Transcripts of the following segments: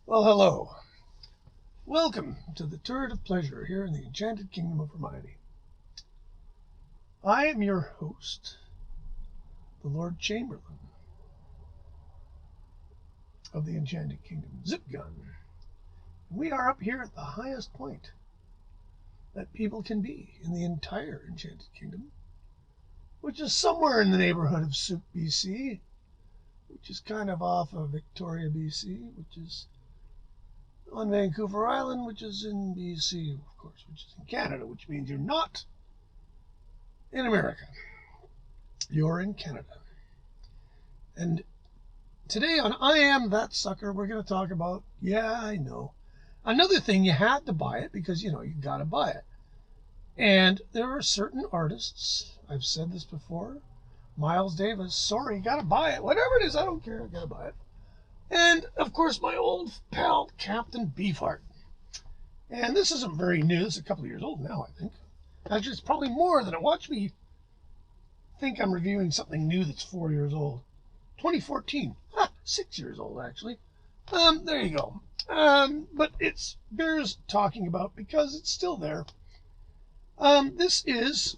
Well, hello. Welcome to the Turret of Pleasure here in the Enchanted Kingdom of Hermione. I am your host, the Lord Chamberlain of the Enchanted Kingdom, Zipgun. We are up here at the highest point that people can be in the entire Enchanted Kingdom, which is somewhere in the neighborhood of Soup, BC, which is kind of off of Victoria, BC, which is on Vancouver Island, which is in BC, of course, which is in Canada, which means you're not in America. You're in Canada. And today on I Am That Sucker, we're going to talk about, yeah, I know, another thing. You had to buy it because, you got to buy it. And there are certain artists, I've said this before, Miles Davis, sorry, you got to buy it. Whatever it is, I don't care, I got to buy it. And, of course, my old pal, Captain Beefheart. And this isn't very new. It's a couple of years old now, I think. Actually, it's probably more than it. Watch me think I'm reviewing something new that's 4 years old. 2014. 6 years old, actually. There you go. But it bears talking about because it's still there. This is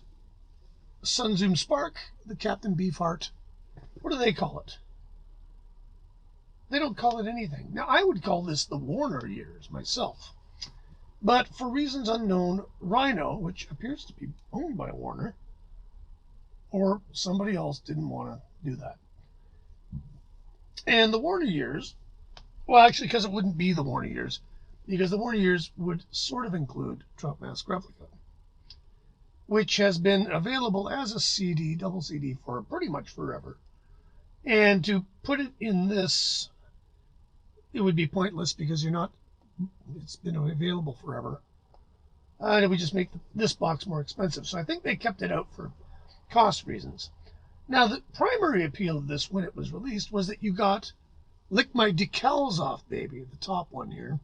Sun Zoom Spark, the Captain Beefheart. What do they call it? They don't call it anything. Now, I would call this the Warner years myself. But for reasons unknown, Rhino, which appears to be owned by Warner, or somebody else didn't want to do that. And the Warner years, well, actually, because it wouldn't be the Warner years, because the Warner years would sort of include Trout Mask Replica, which has been available as a CD, double CD, for pretty much forever. And to put it in this, it would be pointless because it's been available forever. And it would just make this box more expensive. So I think they kept it out for cost reasons. Now, the primary appeal of this when it was released was that you got Lick My Decals Off Baby, the top one here.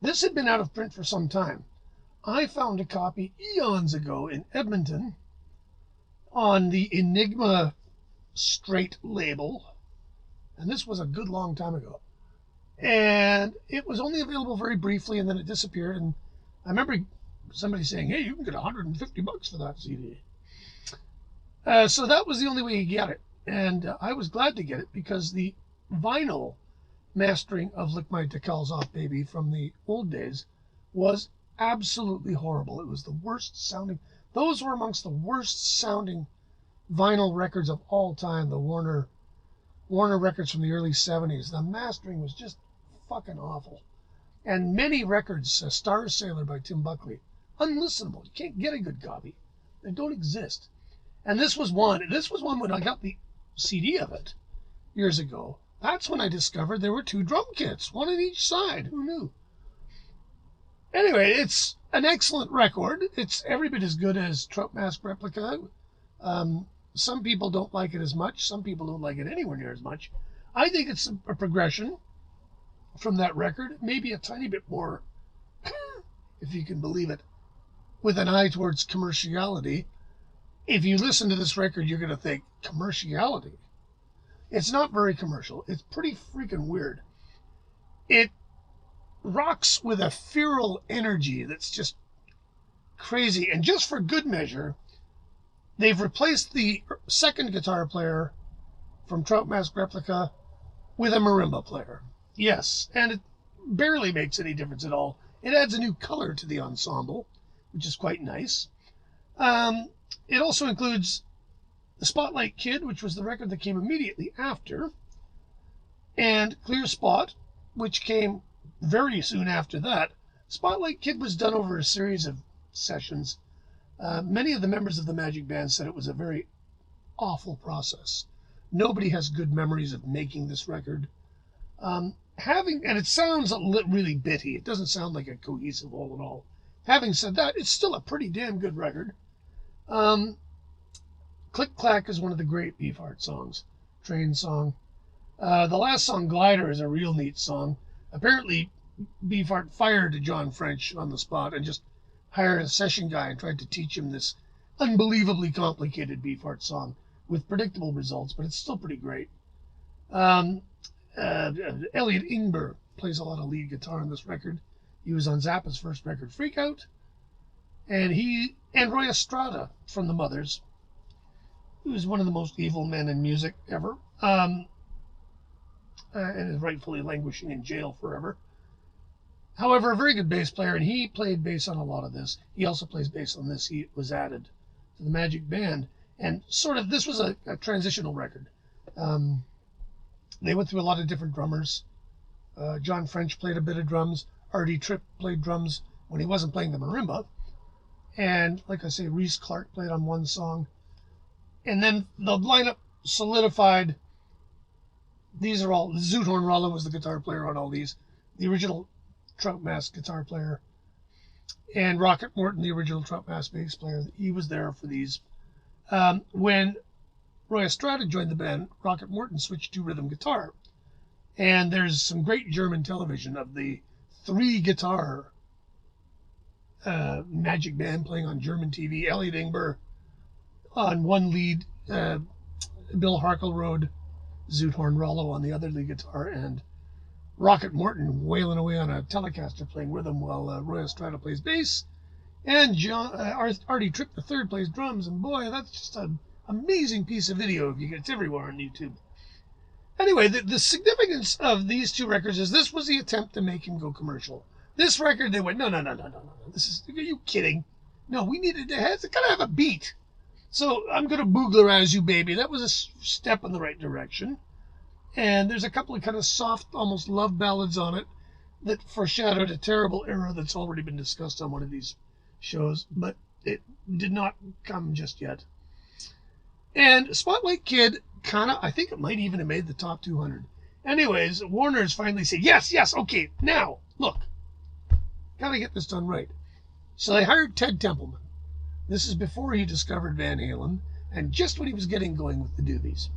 This had been out of print for some time. I found a copy eons ago in Edmonton on the Enigma straight label. And this was a good long time ago. And it was only available very briefly, and then it disappeared. And I remember somebody saying, hey, you can get $150 for that CD. So that was the only way you get it. And I was glad to get it because the vinyl mastering of Lick My Decals Off Baby from the old days was absolutely horrible. It was the worst sounding. Those were amongst the worst sounding vinyl records of all time, the Warner records from the early 70s. The mastering was just fucking awful. And many records, Star Sailor by Tim Buckley, unlistenable. You can't get a good copy. They don't exist. And this was one. This was one when I got the CD of it years ago. That's when I discovered there were 2 drum kits, one on each side. Who knew? Anyway, it's an excellent record. It's every bit as good as Trout Mask Replica. Some people don't like it as much. Some people don't like it anywhere near as much. I think it's a progression from that record, maybe a tiny bit more, if you can believe it, with an eye towards commerciality. If you listen to this record, you're going to think, commerciality? It's not very commercial. It's pretty freaking weird. It rocks with a feral energy that's just crazy. And just for good measure, they've replaced the second guitar player from Trout Mask Replica with a marimba player. Yes, and it barely makes any difference at all. It adds a new color to the ensemble, which is quite nice. It also includes The Spotlight Kid, which was the record that came immediately after, and Clear Spot, which came very soon after that. Spotlight Kid was done over a series of sessions. Many of the members of the Magic Band said it was a very awful process. Nobody has good memories of making this record. And it sounds really bitty. It doesn't sound like a cohesive whole at all. Having said that, it's still a pretty damn good record. Click Clack is one of the great Beefheart songs. Train song. The last song, Glider, is a real neat song. Apparently, Beefheart fired John French on the spot and just hired a session guy and tried to teach him this unbelievably complicated Beefheart song with predictable results, but it's still pretty great. Elliot Ingber plays a lot of lead guitar on this record. He was on Zappa's first record, Freak Out. And Roy Estrada from the Mothers, who's one of the most evil men in music ever, and is rightfully languishing in jail forever. However, a very good bass player, and he played bass on a lot of this. He also plays bass on this. He was added to the Magic Band, and sort of this was a transitional record. They went through a lot of different drummers. John French played a bit of drums. Artie Tripp played drums when he wasn't playing the marimba. And like I say, Reese Clark played on one song. And then the lineup solidified. These are all, Zoot Hornralla was the guitar player on all these. The original Trout Mask guitar player. And Rocket Morton, the original Trout Mask bass player. He was there for these. When Roy Estrada joined the band, Rocket Morton switched to rhythm guitar. And there's some great German television of the 3-guitar Magic Band playing on German TV. Elliot Ingber on one lead, Bill Harkleroad, Zoot Hornralla on the other lead guitar, and Rocket Morton wailing away on a Telecaster playing rhythm while Roy Estrada plays bass, and Artie Tripp III plays drums. And boy, that's just an amazing piece of video. It's everywhere on YouTube. Anyway, the significance of these two records is this was the attempt to make him go commercial. This record, they went, no. Are you kidding? No, we needed to have, it's got to have a beat. So I'm going to booglerize you, baby. That was a step in the right direction. And there's a couple of kind of soft, almost love ballads on it that foreshadowed a terrible era that's already been discussed on one of these shows, but it did not come just yet. And Spotlight Kid, I think it might even have made the top 200. Anyways, Warner's finally said, yes, okay, now, look, gotta get this done right. So they hired Ted Templeman. This is before he discovered Van Halen, and just when he was getting going with the Doobies.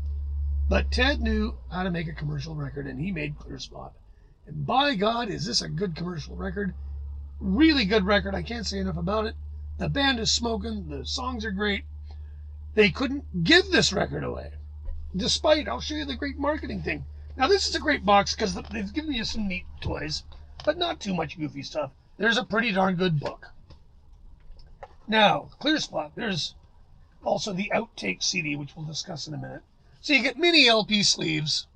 But Ted knew how to make a commercial record, and he made Clear Spot. And by God, is this a good commercial record? Really good record, I can't say enough about it. The band is smoking, the songs are great. They couldn't give this record away. Despite, I'll show you the great marketing thing. Now this is a great box because they've given you some neat toys, but not too much goofy stuff. There's a pretty darn good book. Now, Clear Spot, there's also the Outtakes CD, which we'll discuss in a minute. So you get mini LP sleeves,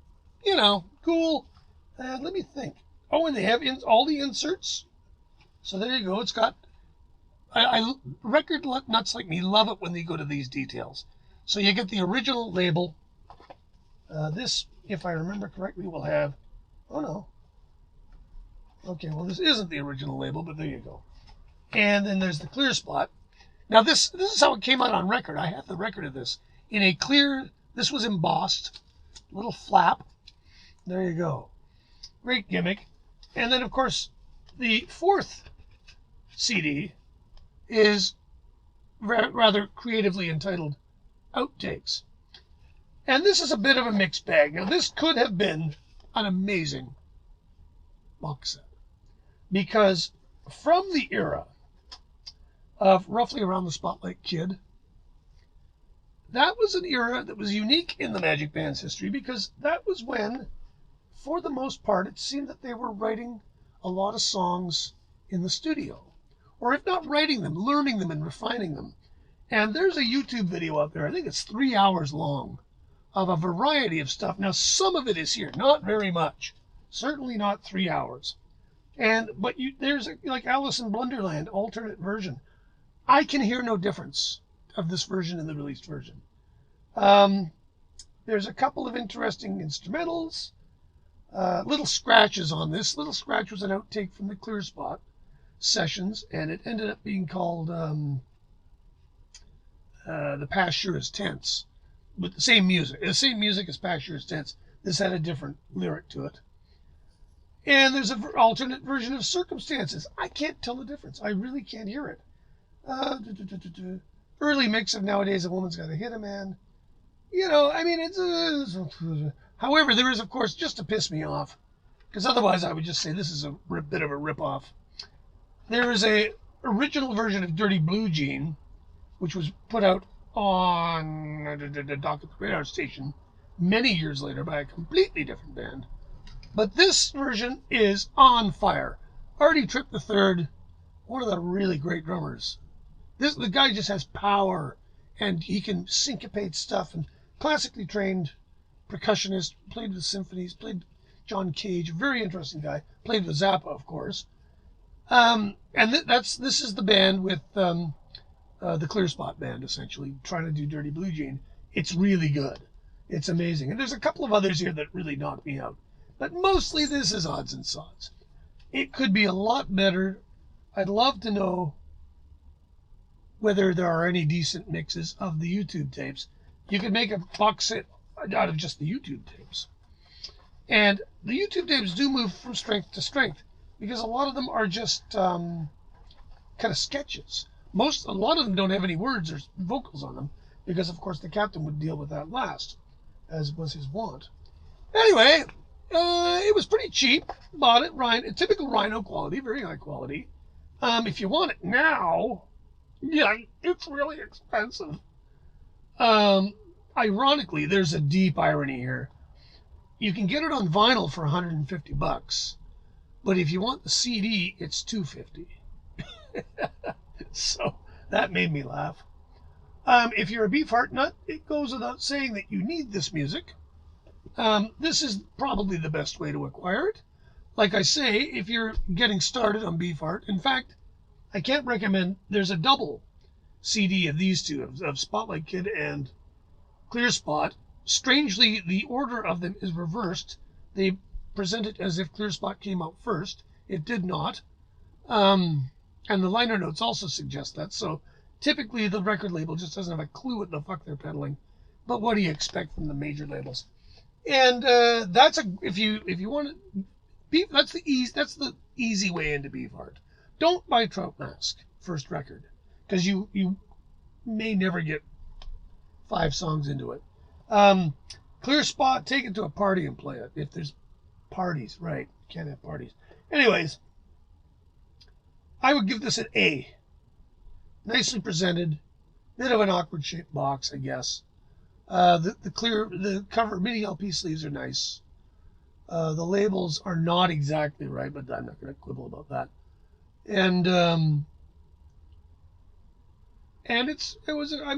cool. Let me think. Oh, and they have all the inserts. So there you go. It's got, record nuts like me love it when they go to these details. So you get the original label. This, if I remember correctly, will have, oh no. Okay, well this isn't the original label, but there you go. And then there's the Clear Spot. Now this is how it came out on record. I have the record of this. In a clear, this was embossed, little flap. There you go. Great gimmick. And then of course, the fourth CD is rather creatively entitled Outtakes. And this is a bit of a mixed bag. Now this could have been an amazing box set. Because from the era of roughly around the Spotlight Kid, that was an era that was unique in the Magic Band's history because that was when, for the most part, it seemed that they were writing a lot of songs in the studio. Or if not writing them, learning them and refining them. And there's a YouTube video out there, I think it's 3 hours long, of a variety of stuff. Now, some of it is here, not very much. Certainly not 3 hours. But there's like Alice in Blunderland, alternate version. I can hear no difference of this version and the released version. There's a couple of interesting instrumentals, little scratches on this. Little Scratch was an outtake from the Clear Spot sessions, and it ended up being called The Past Sure Is Tense, with the same music. The same music as Past Sure Is Tense. This had a different lyric to it. And there's an alternate version of Circumstances. I can't tell the difference. I really can't hear it. Early mix of Nowadays a Woman's Gotta Hit a Man. However, there is, of course, just to piss me off, because otherwise I would just say this is a bit of a rip-off. There is a original version of Dirty Blue Jean, which was put out on the Dock at the Radar Station many years later by a completely different band. But this version is on fire. Artie Tripp III, one of the really great drummers. The guy just has power, and he can syncopate stuff, and classically trained percussionist, played with symphonies, played John Cage, very interesting guy, played with Zappa, of course. And this is the band with the Clear Spot band, essentially, trying to do Dirty Blue Jean. It's really good. It's amazing. And there's a couple of others here that really knock me out. But mostly this is odds and sods. It could be a lot better. I'd love to know whether there are any decent mixes of the YouTube tapes. You could make a box set out of just the YouTube tapes. And the YouTube tapes do move from strength to strength because a lot of them are just kind of sketches. A lot of them don't have any words or vocals on them because, of course, the captain would deal with that last, as was his wont. Anyway, it was pretty cheap. Bought it, typical Rhino quality, very high quality. If you want it now, yeah, it's really expensive. Ironically, there's a deep irony here. You can get it on vinyl for $150, but if you want the CD, it's $250. So that made me laugh. If you're a Beefheart nut, it goes without saying that you need this music. This is probably the best way to acquire it. Like I say, if you're getting started on Beefheart, in fact, I can't recommend, there's a double CD of these two, of Spotlight Kid and Clear Spot. Strangely, the order of them is reversed. They present it as if Clear Spot came out first. It did not. And the liner notes also suggest that. So typically the record label just doesn't have a clue what the fuck they're peddling. But what do you expect from the major labels? And if you want to, that's the easy way into Beefheart. Don't buy Trout Mask first record, because you may never get 5 songs into it. Clear Spot, take it to a party and play it. If there's parties, right? Can't have parties. Anyways, I would give this an A. Nicely presented, bit of an awkward shaped box, I guess. The cover mini LP sleeves are nice. The labels are not exactly right, but I'm not going to quibble about that. And I'm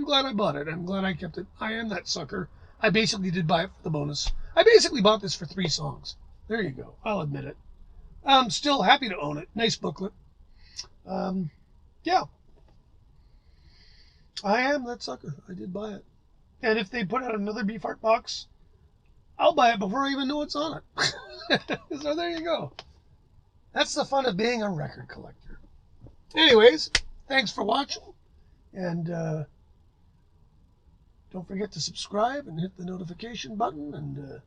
glad I bought it. I'm glad I kept it. I am that sucker. I basically did buy it for the bonus. I basically bought this for 3 songs. There you go. I'll admit it. I'm still happy to own it. Nice booklet. Yeah. I am that sucker. I did buy it. And if they put out another Beefheart box, I'll buy it before I even know what's on it. So there you go. That's the fun of being a record collector. Anyways, thanks for watching. And don't forget to subscribe and hit the notification button. And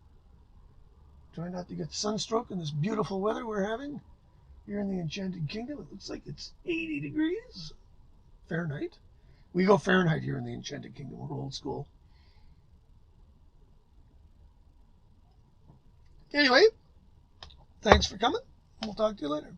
try not to get sunstroke in this beautiful weather we're having here in the Enchanted Kingdom. It looks like it's 80 degrees Fahrenheit. We go Fahrenheit here in the Enchanted Kingdom. We're old school. Anyway, thanks for coming. We'll talk to you later.